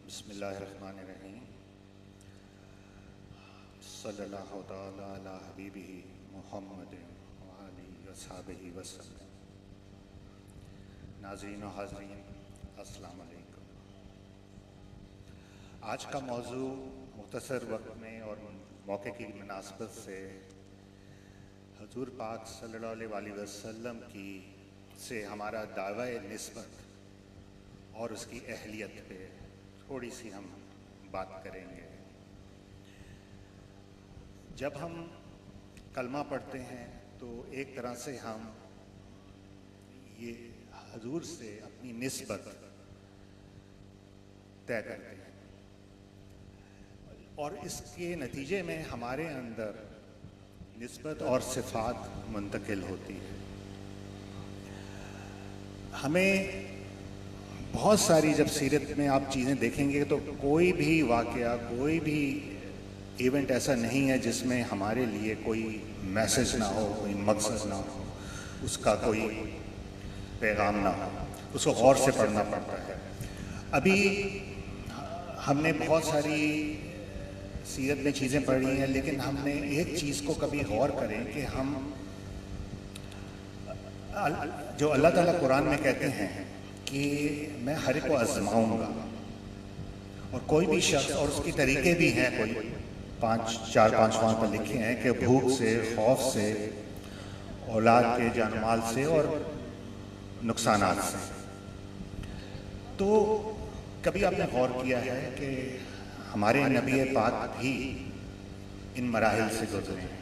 बिस्मिल्लाहिर्रहमानिर्रहीम। सल्लल्लाहु तआला अला हबीबिही मुहम्मदिन व आलिहि व सहबिही वसल्लम। नाज़रीन व हाज़रीन, अस्सलाम वालेकुम। आज का मौजू मुख्तसर वक्त में और मौके की मुनासबत से हुज़ूर पाक सल्लल्लाहु अलैहि वसल्लम की से हमारा दावा निस्बत और उसकी अहलियत पे थोड़ी सी हम बात करेंगे। जब हम कलमा पढ़ते हैं तो एक तरह से हम ये हुज़ूर से अपनी निस्बत तय करते हैं और इसके नतीजे में हमारे अंदर निस्बत और सिफ़ात मुंतकिल होती है। हमें बहुत सारी जब सीरत में आप चीज़ें देखेंगे तो कोई भी वाक़या, कोई भी इवेंट ऐसा नहीं है जिसमें हमारे लिए कोई मैसेज ना हो, कोई मकसद ना हो, उसका कोई पैगाम ना हो, उसको गौर से पढ़ना पड़ता है। अभी हमने बहुत सारी सीरत में चीज़ें पढ़ी हैं, लेकिन हमने एक चीज़ को कभी गौर करें कि हम जो अल्लाह ताला कुरान में कहते हैं कि मैं हर एक को आजमाऊंगा, और कोई भी शख्स, और उसके तरीके भी हैं, कोई चार पाँच वहाँ पर लिखे हैं कि भूख से, खौफ से, औलाद के जानमाल से और नुकसानात से। तो कभी आपने गौर किया है कि हमारे नबी पाक भी इन मराहिल से गुजरे हैं।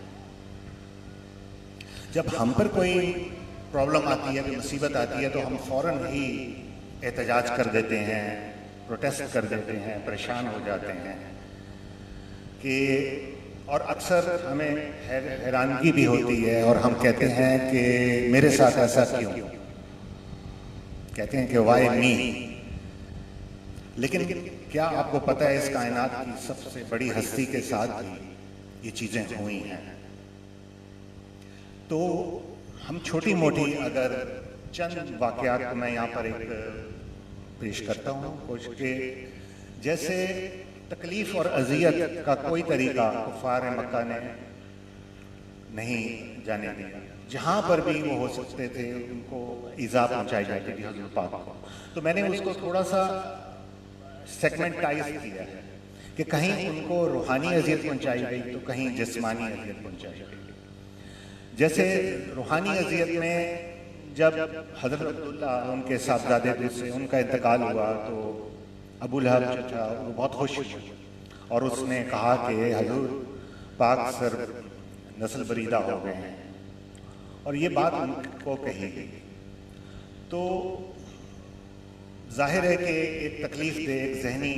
जब हम पर कोई प्रॉब्लम आती है, कोई मुसीबत आती है, तो हम फ़ौरन ही एहतजाज कर देते हैं, प्रोटेस्ट कर देते हैं, परेशान हो जाते हैं कि, और अक्सर हमें हैरानगी भी होती है और हम कहते हैं कि मेरे साथ ऐसा क्यों, कहते हैं कि वाई मी। लेकिन क्या आपको पता है इस कायनात की सबसे बड़ी हस्ती के साथ भी ये चीज़ें हुई हैं? तो हम छोटी मोटी अगर चंद वाक़यात को मैं यहाँ पर एक पेश करता हूँ कुछ के, जैसे तकलीफ़ और अज़ियत का कोई तरीका कुफ़ार मक्का ने नहीं जाने दिया। जहाँ पर भी वो हो सकते थे उनको ईज़ा पहुँचाई जाती थी हुज़ूर पाक को। तो मैंने उसको थोड़ा सा सेगमेंटाइज किया है कि कहीं उनको रूहानी अज़ियत पहुँचाई गई तो कहीं जिस्मानी अज़ियत पहुँचाई गई। जैसे रूहानी अज़ियत में जब हज़रत अब्दुल्ला उनके साहबजादे से उनका इंतकाल हुआ तो अबू लहब जो था वो बहुत खुश हुआ और उसने कहा कि हुज़ूर पाक सर नस्ल बरीदा हो गए हैं, और ये बात उनको कही गई। तो जाहिर है कि एक तकलीफ़ दे, एक जहनी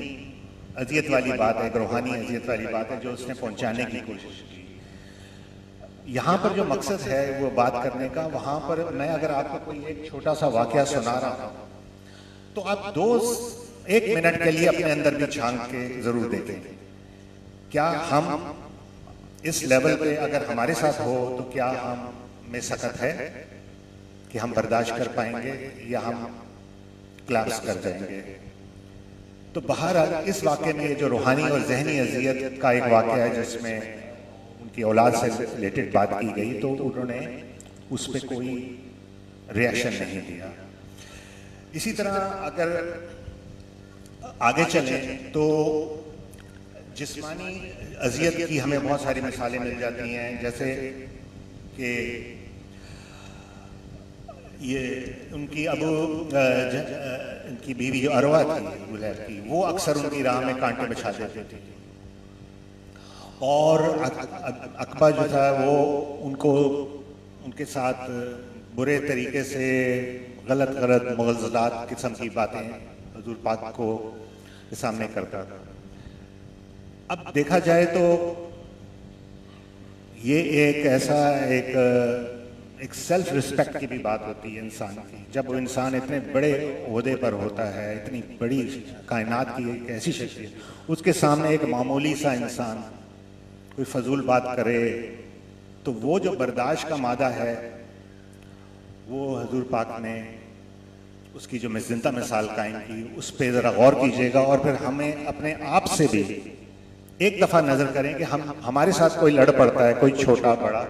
अज़ियत वाली बात है, एक रूहानी अज़ियत वाली बात है जो उसने पहुँचाने की कोशिश की। यहाँ पर जो मकसद है वो बात करने का, वहाँ पर मैं अगर आपको कोई एक छोटा सा वाक़या सुना रहा हूँ तो आप एक मिनट के लिए अपने अंदर भी झांक के ज़रूर देखें, क्या हम इस लेवल पे अगर हमारे साथ हो तो क्या हम में सकत है कि हम बर्दाश्त कर पाएंगे या हम क्लैप्स कर जाएंगे। तो बहरहाल इस वाक़े में जो रूहानी और जहनी अज़ियत का एक वाक़या है जिसमें उनकी औलाद से रिलेटेड बात की गई, तो उन्होंने उस पर कोई रिएक्शन नहीं दिया। इसी तरह अगर आगे चलें तो जिस्मानी अज़ियत की हमें बहुत सारी मिसालें मिल जाती हैं, जैसे कि ये उनकी उनकी बीवी जो अरवा थी अबू लहब की, वो अक्सर उनकी राह में कांटे बिछा देते थे, और अकबा जो था वो उनके साथ बुरे तरीके से गलत मुग़ज़लात किस्म की बातें हुज़ूर पाक को के सामने करता था। अब देखा जाए तो ये एक ऐसा एक एक सेल्फ रिस्पेक्ट की भी बात होती है इंसान की। जब वो इंसान इतने बड़े ओहदे पर होता है, इतनी बड़ी कायनात की एक ऐसी शख्सियत, उसके सामने एक मामूली सा इंसान कोई फजूल बात करे तो वो जो बर्दाश्त का मादा है वो हजूर पाक ने उसकी जो जिंदा मिसाल कायम की, उस पर ज़रा गौर कीजिएगा। और फिर हमें अपने आप से भी एक दफ़ा नज़र करें कि हमारे साथ कोई लड़ पड़ता है, कोई छोटा बड़ा,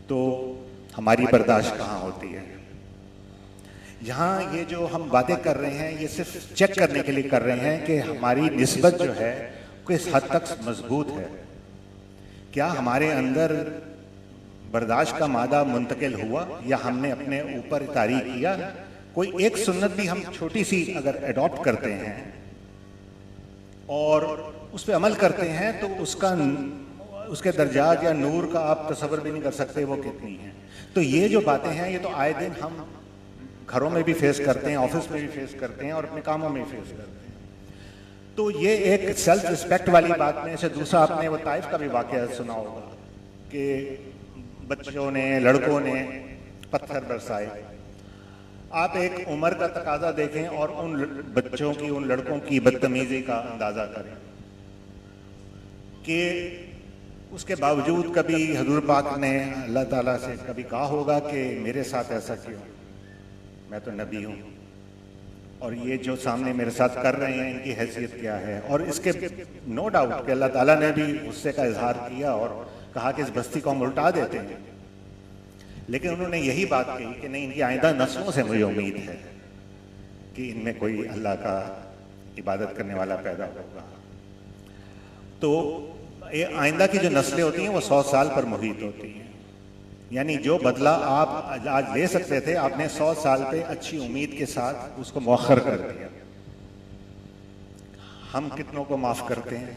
तो हमारी बर्दाश्त कहाँ होती है। यहाँ ये जो हम बातें कर रहे हैं ये सिर्फ चेक करने के लिए कर रहे हैं कि हमारी निस्बत जो है किस हद तक मजबूत है। क्या हमारे अंदर बर्दाश्त का मादा मुंतकिल हुआ या हमने अपने ऊपर तारीख किया। कोई एक सुन्नत भी हम छोटी सी अगर एडॉप्ट करते हैं और उस पर अमल करते हैं तो उसके दर्जात या नूर का आप तसव्वुर भी नहीं कर सकते वो कितनी है। तो ये जो बातें हैं ये तो आए दिन हम घरों में भी फेस करते हैं, ऑफिस में भी फेस करते हैं और अपने कामों में भी फेस करते हैं। तो ये एक सेल्फ रिस्पेक्ट वाली बात में से दूसरा, आपने वो ताइफ का भी वाकया सुना होगा कि बच्चों ने, लड़कों ने पत्थर बरसाए। आप एक उम्र का तकाजा देखें और उन बच्चों की, उन लड़कों की बदतमीजी का अंदाजा करें कि उसके बावजूद कभी हजूर पाक ने अल्लाह ताला से कभी कहा होगा कि मेरे साथ ऐसा क्यों, मैं तो नबी हूं और ये जो सामने मेरे साथ कर रहे हैं इनकी हैसियत क्या है। और इसके नो डाउट कि अल्लाह ताला ने भी गुस्से का इजहार किया और कहा कि इस बस्ती को हम उल्टा देते हैं, लेकिन उन्होंने यही बात कही कि नहीं, इनकी आइंदा नस्लों से मुझे उम्मीद है कि इनमें कोई अल्लाह का इबादत करने वाला पैदा होगा। तो ये आइंदा की जो नस्लें होती हैं वो 100 साल पर मुहित होती हैं। यानी जो बदला आप आज ले सकते थे आपने 100 साल पे अच्छी उम्मीद के साथ उसको मौखर कर दिया। हम कितनों को माफ करते हैं,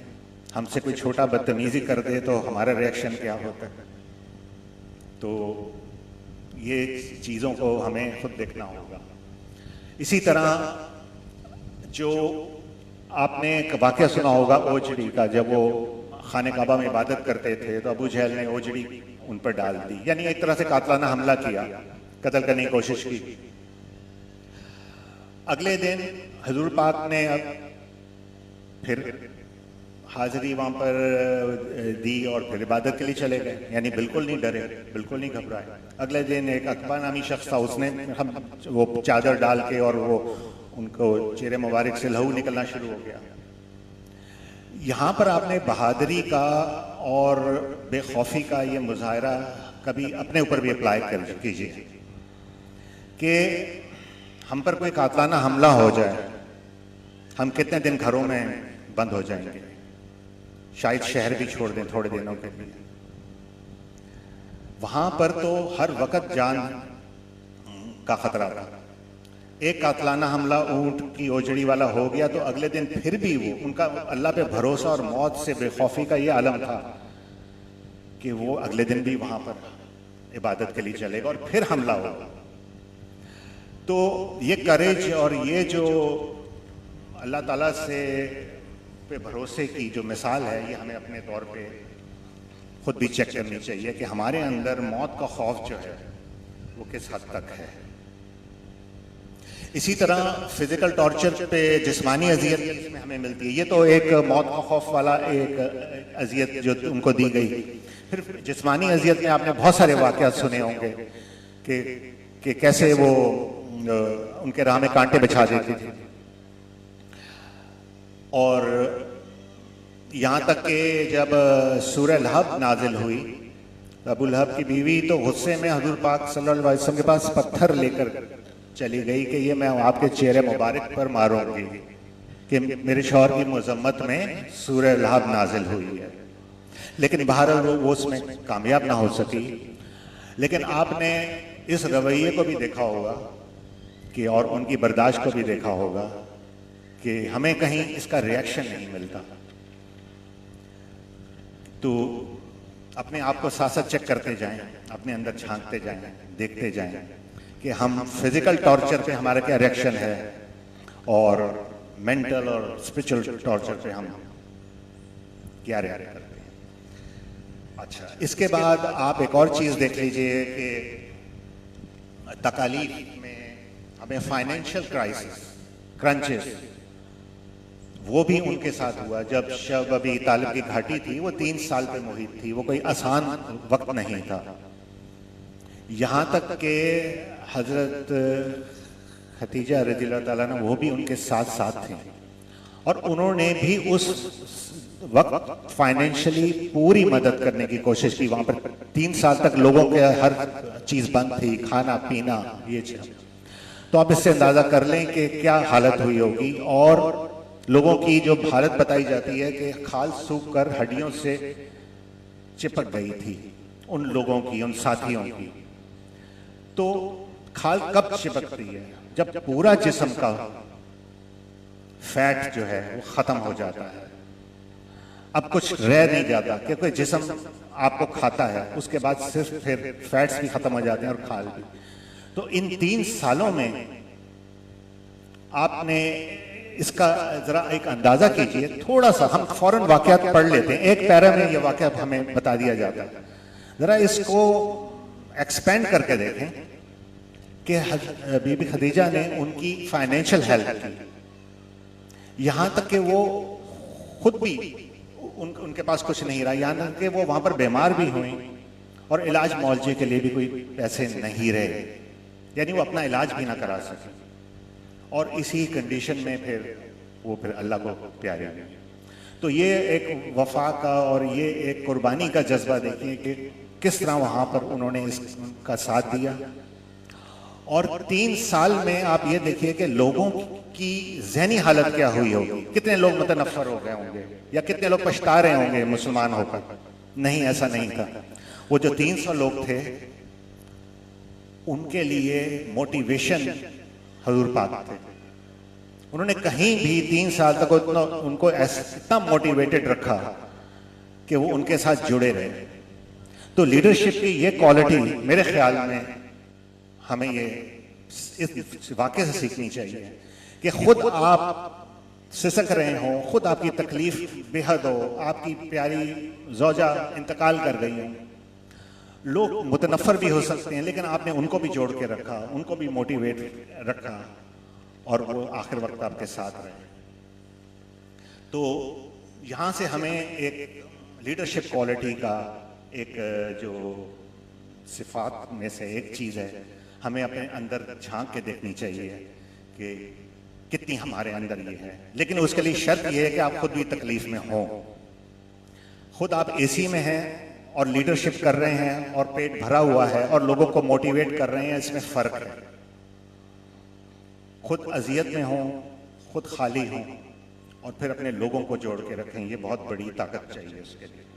हमसे कोई छोटा बदतमीजी कर दे तो हमारा रिएक्शन क्या होता है। तो ये चीज़ों को हमें खुद देखना होगा। इसी तरह जो आपने एक वाक़या सुना होगा ओजड़ी का, जब वो खाने काबा में इबादत करते थे तो अबू जहल ने ओजड़ी उन पर डाल दी, यानी एक तरह से कातलाना हमला किया, कत्ल करने की कोशिश की। अगले दिन हजूर पाक ने अब फिर हाजिरी वहां पर दी और फिर इबादत के लिए चले गए, यानी बिल्कुल नहीं डरे, बिल्कुल नहीं घबराए। अगले दिन एक अकबा नामी शख्स था, उसने वो चादर डाल के और वो उनको चेहरे मुबारक से लहू निकलना शुरू हो गया। यहाँ पर आपने बहादुरी का और बेखौफी का ये मुजाहरा कभी अपने ऊपर भी अप्लाई कर कीजिए कि हम पर कोई कातलाना हमला हो जाए, हम कितने दिन घरों में बंद हो जाएंगे, शायद शहर भी छोड़ दें थोड़े दिनों के लिए। वहां पर तो हर वक्त जान का खतरा था। एक कातलाना हमला ऊंट की ओजड़ी वाला हो गया तो अगले दिन फिर भी वो उनका अल्लाह पे भरोसा और मौत से बेखौफी का ये आलम था कि वो अगले दिन भी वहां पर इबादत के लिए चलेगा और फिर हमला होगा। तो ये करेज और ये जो अल्लाह ताला से पे भरोसे की जो मिसाल है ये हमें अपने तौर पे खुद भी चेक करनी चाहिए कि हमारे अंदर मौत का खौफ जो है वो किस हद तक है। इसी तरह फिजिकल टॉर्चर पे जिस्मानी अजियत इसमें हमें मिलती है। ये तो एक मौत का खौफ वाला एक अजियत जो उनको दी गई। फिर जिस्मानी अजियत में आपने बहुत सारे वाक़यात सुने होंगे कि कैसे वो उनके राह में कांटे बिछा देते थे और यहाँ तक कि जब सूरह लहब नाजिल हुई अबू लहब की बीवी तो गुस्से में हजूर पाक सल्लल्लाहु अलैहि वसल्लम के पास पत्थर लेकर चली गई कि ये मैं आपके चेहरे मुबारक पर मारूंगी कि मेरे शौहर की मजम्मत में सूरह लहब नाजिल हुई है। लेकिन बहरहाल वो उसमें कामयाब ना हो सकी। लेकिन आपने इस रवैये को भी देखा होगा कि और उनकी बर्दाश्त को भी देखा होगा कि हमें कहीं इसका रिएक्शन नहीं मिलता। तो अपने आप को साथ साथ चेक करते जाएं, अपने अंदर झांकते जाएं, देखते जाएं कि हम फिजिकल टॉर्चर पे हमारा क्या रिएक्शन है और मेंटल और स्पिरिचुअल टॉर्चर पे हम क्या रिएक्ट करते हैं। अच्छा, इसके बाद आप एक और चीज़ देख लीजिए कि तकालीफ में हमें फाइनेंशियल क्राइसिस, क्रंचेस, वो भी उनके साथ हुआ। जब शब अबी तालिब की घाटी थी, वो 3 साल पे मुहित थी, वो कोई आसान वक्त नहीं था। यहाँ तक कि हजरत खतीजा रज़ियल्लाहु ताला अन्हा वो भी उनके साथ साथ थे, और उन्होंने भी उस वक्त फाइनेंशियली पूरी मदद करने की कोशिश की। वहां पर 3 साल तक लोगों के हर चीज बंद थी, खाना पीना ये चीज। तो आप इससे अंदाजा कर लें कि क्या हालत हुई होगी। और लोगों की जो हालत बताई जाती है कि खाल सूख कर हड्डियों से चिपक गई थी उन लोगों की, उन साथियों की। तो खाल कब चिपकती है? जब पूरा जिस्म का फैट जो है वो खत्म हो जाता है, अब कुछ रह नहीं जाता, क्योंकि जिस्म आपको खाता है, उसके बाद सिर्फ फिर फैट्स भी खत्म हो जाते हैं और खाल भी। तो इन 3 सालों में आपने इसका जरा एक अंदाजा कीजिए। थोड़ा सा हम फौरन वाकयात पढ़ लेते हैं, एक पैरा में ये वाकया हमें बता दिया जाता है। जरा इसको एक्सपेंड करके देखें कि बीबी खदीजा ने उनकी फाइनेंशियल हेल्प की, यहां तक कि वो खुद भी उनके पास कुछ नहीं रहा, यहां तक कि वो वहां पर बीमार भी हुई और इलाज मुआवजे के लिए भी कोई पैसे नहीं रहे, यानी वो अपना इलाज भी ना करा सके। और इसी कंडीशन में फिर अल्लाह को प्यारे। तो ये एक वफा का और ये एक कुर्बानी का जज्बा देखिए कि किस तरह वहां पर उन्होंने इसका साथ दिया। और 3 साल में आप ये देखिए कि लोगों की ज़हनी हालत क्या हुई होगी। कितने लोग मुतनफ़र हो गए होंगे या कितने लोग पछता रहे होंगे मुसलमान होकर। नहीं, ऐसा नहीं था। वो जो 300 लोग थे उनके लिए मोटिवेशन हजूर पाक थे। उन्होंने कहीं भी 3 साल तक उनको इतना मोटिवेटेड रखा कि वो उनके साथ जुड़े रहे। तो लीडरशिप की ये क्वालिटी मेरे ख्याल में हमें ये इस वाक़े से सीखनी चाहिए कि खुद आप सिसक रहे हो, खुद आपकी तकलीफ बेहद हो, आपकी प्यारी ज़ौजा इंतकाल कर गई हो, लोग मुतनफ़र भी हो सकते हैं, लेकिन आपने उनको भी जोड़ के रखा, उनको भी मोटिवेट रखा और वो आखिर वक्त आपके साथ रहे। तो यहाँ से हमें एक लीडरशिप क्वालिटी का एक जो सिफात में से एक चीज़ है, हमें अपने अंदर झांक के देखनी चाहिए कि कितनी हमारे अंदर ये है। लेकिन उसके लिए शर्त ये है कि आप खुद भी तकलीफ में हो। खुद आप एसी में हैं और लीडरशिप कर रहे हैं और पेट भरा हुआ है और लोगों को मोटिवेट कर रहे हैं, इसमें फ़र्क है। खुद अजियत में हो, खुद खाली हो और फिर अपने लोगों को जोड़ के रखें, ये बहुत बड़ी ताकत चाहिए उसके लिए।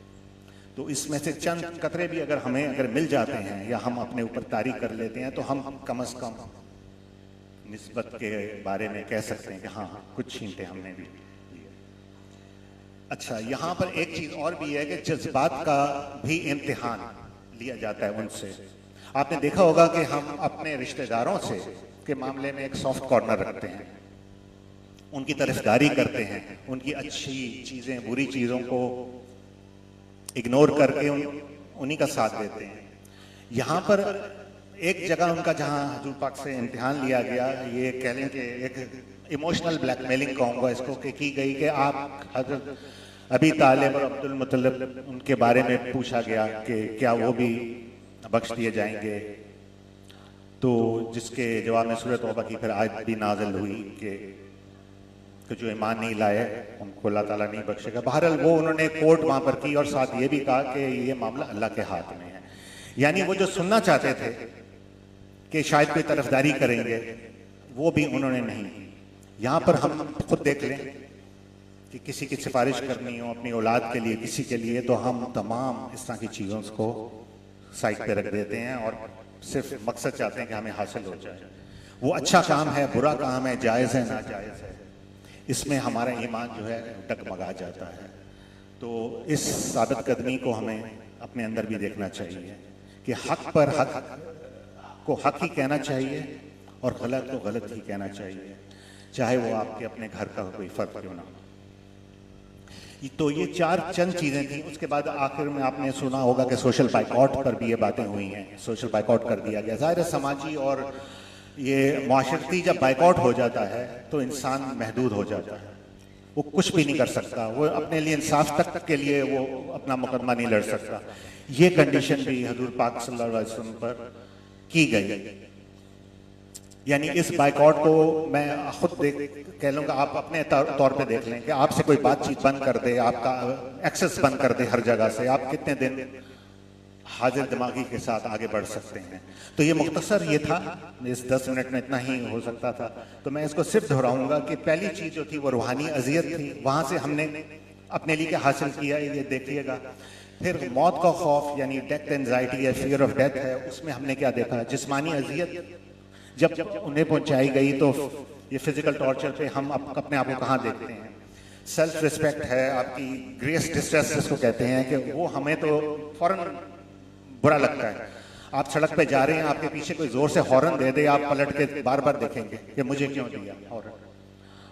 तो इसमें से चंद कतरे भी अगर मिल जाते हैं या हम अपने ऊपर तारी कर लेते हैं तो हम कम से कम निस्बत के बारे में कह सकते हैं कि हाँ, कुछ छींटे हमने भी लिए। अच्छा, यहाँ पर एक चीज़ और भी है कि जज्बात का भी इम्तिहान लिया जाता है उनसे। आपने देखा होगा कि हम अपने रिश्तेदारों से के मामले में एक सॉफ्ट कॉर्नर रखते हैं, उनकी तरफदारी करते हैं, उनकी अच्छी चीज़ें बुरी चीज़ों को इग्नोर करके उन्हीं का साथ देते हैं। यहाँ पर एक जगह उनका जहाँ हुजूर पाक से इम्तिहान लिया गया, ये कह लें कि एक इमोशनल ब्लैकमेलिंग कहूँगा इसको, कि की गई कि आप हज़रत अबी तालिब और अब्दुल मुत्तलिब उनके बारे में पूछा गया कि क्या वो भी बख्श दिए जाएंगे। तो जिसके जवाब में सूरत तौबा की फिर आयत भी नाज़िल हुई कि जो ईमान नहीं लाए उनको अल्लाह ताला नहीं बख्शेगा। बहरहाल वो उन्होंने कोर्ट वहाँ पर की और साथ ये भी कहा कि ये मामला अल्लाह के हाथ में है। यानी वो जो सुनना चाहते थे कि शायद कोई तरफदारी करेंगे, वो भी उन्होंने नहीं। यहाँ पर हम खुद देख लें कि किसी की सिफारिश करनी हो अपनी औलाद के लिए, किसी के लिए, तो हम तमाम इस तरह की चीज़ों को साइड पे रख देते हैं और सिर्फ मकसद चाहते हैं कि हमें हासिल हो जाए। वो अच्छा काम है, बुरा काम है, जायज़ है, नाजायज़ है, इसमें हमारा ईमान जो है डगमगा जाता है। तो इस साबित कदमी को हमें अपने अंदर भी देखना चाहिए कि हक पर हक को हक ही कहना चाहिए और गलत को गलत ही कहना चाहिए, चाहे वो आपके अपने घर का कोई फर्क क्यों ना हो। तो ये चार चंद चीजें थी। उसके बाद आखिर में आपने सुना होगा कि सोशल बाइकआउट पर भी ये बातें हुई हैं, सोशल बाइकआउट कर दिया गया। ज़ाहिर है समाजी और ये माशरती जब बाइकआउट हो जाता है तो इंसान महदूद हो जाता है, वो कुछ भी नहीं कर सकता, वो अपने लिए इंसाफ तक के लिए वो अपना मुकदमा नहीं लड़ सकता। ये कंडीशन भी हजूर पाक सल्लल्लाहु अलैहि वसल्लम पर की गई। यानी इस बाइकआउट को मैं खुद कह लूँगा, आप अपने तौर पे देख लें कि आपसे कोई बातचीत बंद कर दे, आपका एक्सेस बंद कर दे हर जगह से, आप कितने दिन हाजिर दिमागी के साथ आगे बढ़ सकते हैं। तो ये मुख्तसर ये था, इस 10 मिनट में इतना ही हो सकता था। तो मैं इसको सिर्फ दोहराऊंगा कि पहली चीज़ जो थी वो रूहानी अजियत थी, वहाँ से हमने अपने लिए क्या हासिल किया ये देखिएगा। फिर मौत का खौफ यानी डेथ एंजाइटी या फियर ऑफ डेथ है, उसमें हमने क्या देखा, जिस्मानी अजियत जब उन्हें पहुंचाई गई तो ये फिजिकल टॉर्चर पे हम अपने आप को कहाँ देखते हैं। सेल्फ रिस्पेक्ट है, आपकी ग्रेस डिस्ट्रेस जिसको कहते हैं, कि वो हमें तो फौरन बुरा लगता है। आप सड़क पे जा रहे हैं, आपके पीछे कोई जोर से हॉर्न दे दे, आप पलट के बार बार देखेंगे कि मुझे क्यों दिया हॉर्न।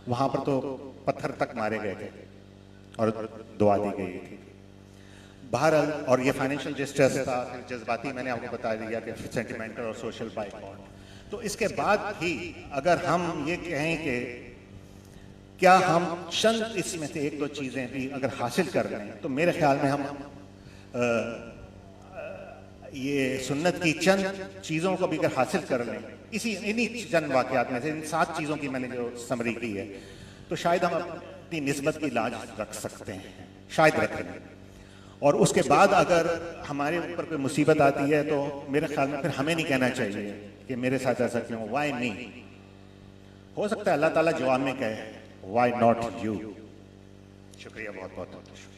वहां पर तो पत्थर तक मारे गए थे और दुआ दी गई थी। बहरहाल, और ये फाइनेंशियल डिस्ट्रेस था, फिर जज्बाती मैंने आपको बता दिया कि सेंटिमेंटल और सोशल बाइकआउट। तो इसके बाद भी अगर हम ये कहें कि क्या हम चंद इसमें से एक दो चीजें भी अगर हासिल कर लें, तो मेरे ख्याल में हम ये सुन्नत की चंद चीजों को भी अगर हासिल कर लें, इन्हीं चंद वाकयात में से, इन 7 चीजों की मैंने जो समरी की है, तो शायद हम अपनी निस्बत की लाज रख सकते हैं, शायद रख लें। और उसके बाद अगर हमारे ऊपर कोई मुसीबत आती है तो मेरे ख्याल में फिर हमें नहीं कहना चाहिए कि मेरे साथ ऐसा क्यों, वाई मी। हो सकता है अल्लाह ताला जवाब में कहे वाई नॉट यू। शुक्रिया, बहुत बहुत शुक्रिया।